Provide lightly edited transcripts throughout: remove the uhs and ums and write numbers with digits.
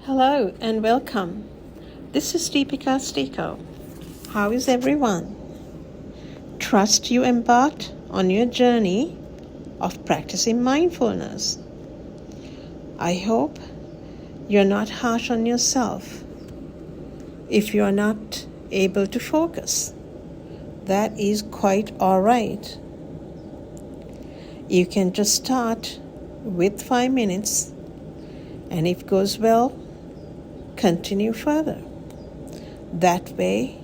Hello and welcome. This is Deepika Stiko. How is everyone? Trust you embarked on your journey of practicing mindfulness. I hope you're not harsh on yourself if you're not able to focus. That is quite all right. You can just start with 5 minutes, and if it goes well, continue further. That way,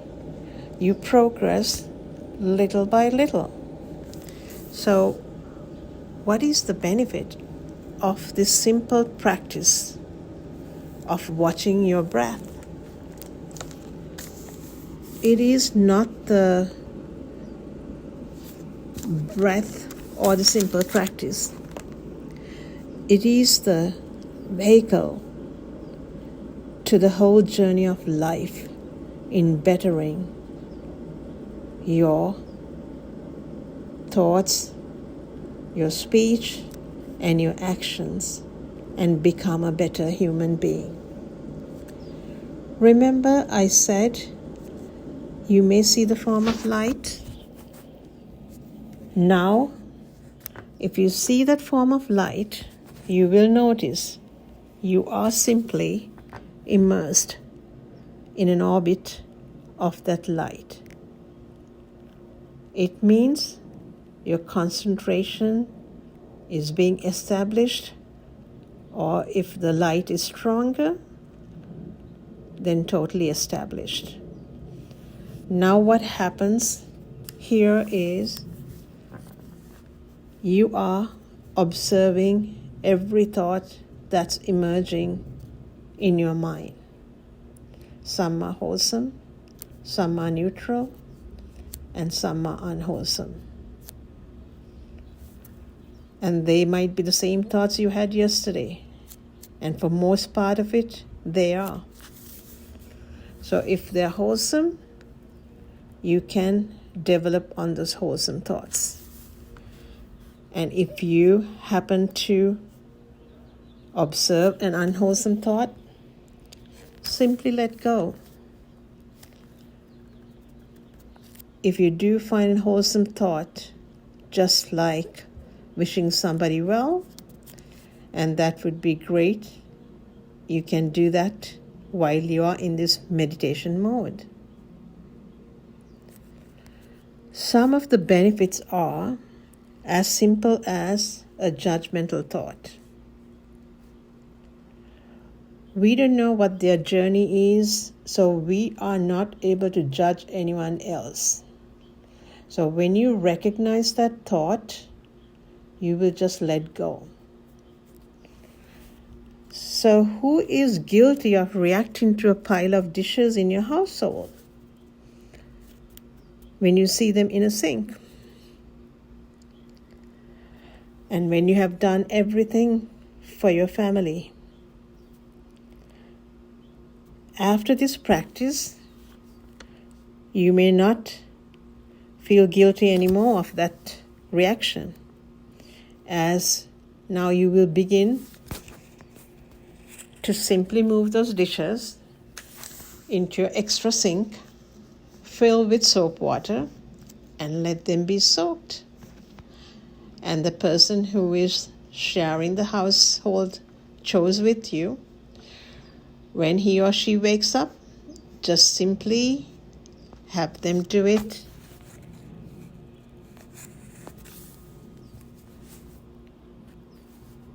you progress little by little. So, what is the benefit of this simple practice of watching your breath? It is not the breath or the simple practice. It is the vehicle to the whole journey of life in bettering your thoughts, your speech, and your actions, and become a better human being. Remember, I said you may see the form of light. Now, if you see that form of light, you will notice you are simply immersed in an orbit of that light. It means your concentration is being established, or if the light is stronger, then totally established. Now what happens here is you are observing every thought that's emerging in your mind. Some are wholesome, some are neutral, and some are unwholesome. And they might be the same thoughts you had yesterday. And for most part of it, they are. So if they're wholesome, you can develop on those wholesome thoughts. And if you happen to observe an unwholesome thought, simply let go. If you do find a wholesome thought, just like wishing somebody well, and that would be great, you can do that while you are in this meditation mode. Some of the benefits are as simple as a judgmental thought. We don't know what their journey is, so we are not able to judge anyone else. So when you recognize that thought, you will just let go. So who is guilty of reacting to a pile of dishes in your household when you see them in a sink? And when you have done everything for your family? After this practice, you may not feel guilty anymore of that reaction, as now you will begin to simply move those dishes into your extra sink, fill with soap water, and let them be soaked. And the person who is sharing the household chores with you, when he or she wakes up, just simply have them do it.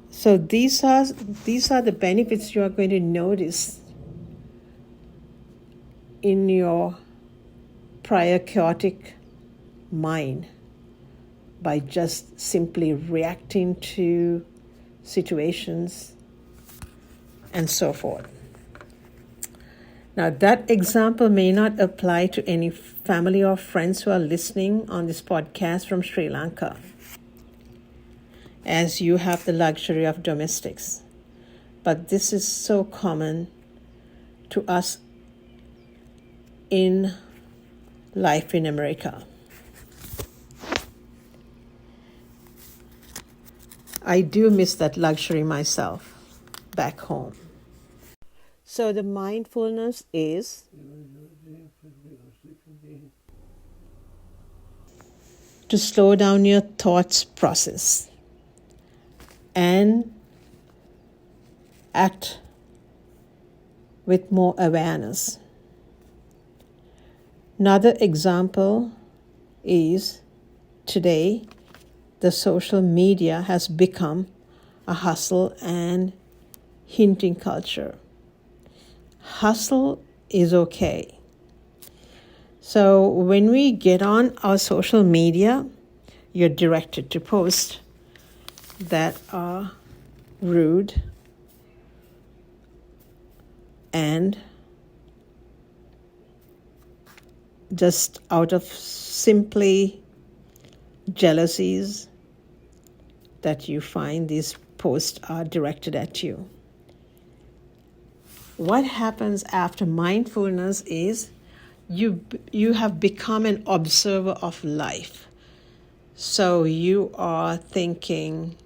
So these are the benefits you are going to notice in your prior chaotic mind by just simply reacting to situations and so forth. Now, that example may not apply to any family or friends who are listening on this podcast from Sri Lanka, as you have the luxury of domestics. But this is so common to us in life in America. I do miss that luxury myself back home. So the mindfulness is to slow down your thoughts process and act with more awareness. Another example is today the social media has become a hustle and hinting culture. Hustle is okay. So when we get on our social media, you're directed to posts that are rude and just out of simply jealousies that you find these posts are directed at you. What happens after mindfulness is you have become an observer of life. So you are thinking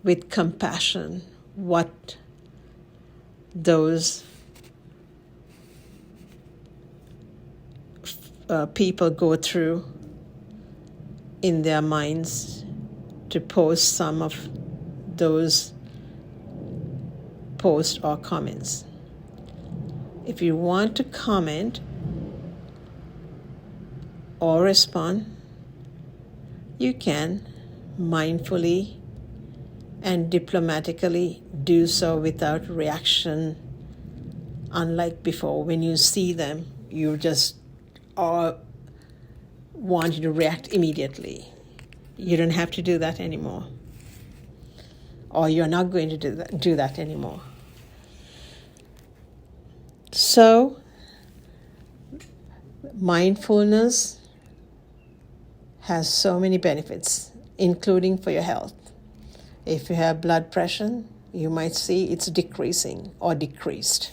with compassion what those people go through in their minds to post some of those posts or comments. If you want to comment or respond, you can mindfully and diplomatically do so without reaction. Unlike before, when you see them, you just are wanting to react immediately. You don't have to do that anymore. Or you're not going to do that anymore. So, mindfulness has so many benefits, including for your health. If you have blood pressure, you might see it's decreasing or decreased.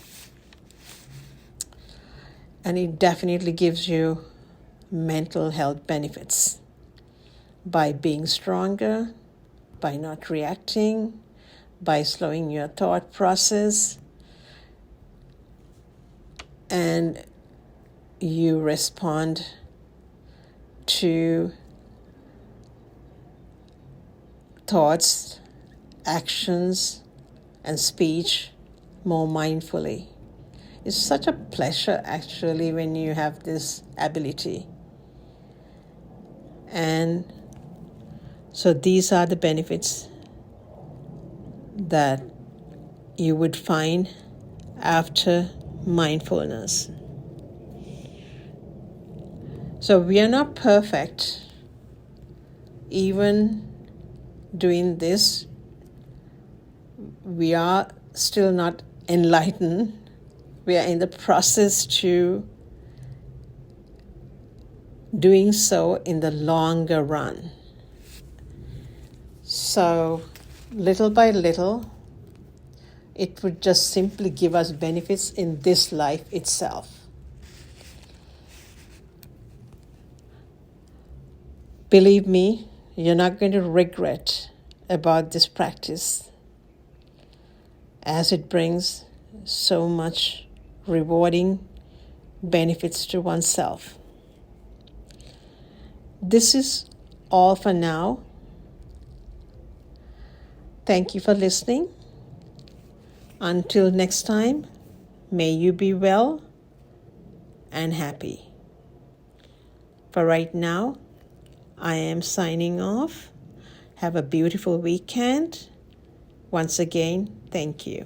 And it definitely gives you mental health benefits by being stronger, by not reacting, by slowing your thought process, and you respond to thoughts, actions, and speech more mindfully. It's such a pleasure actually when you have this ability. And so these are the benefits that you would find after mindfulness. So we are not perfect. Even doing this, we are still not enlightened. We are in the process to doing so in the longer run. So little by little, it would just simply give us benefits in this life itself. Believe me, you're not going to regret about this practice, as it brings so much rewarding benefits to oneself. This is all for now. Thank you for listening. Until next time, may you be well and happy. For right now, I am signing off. Have a beautiful weekend. Once again, thank you.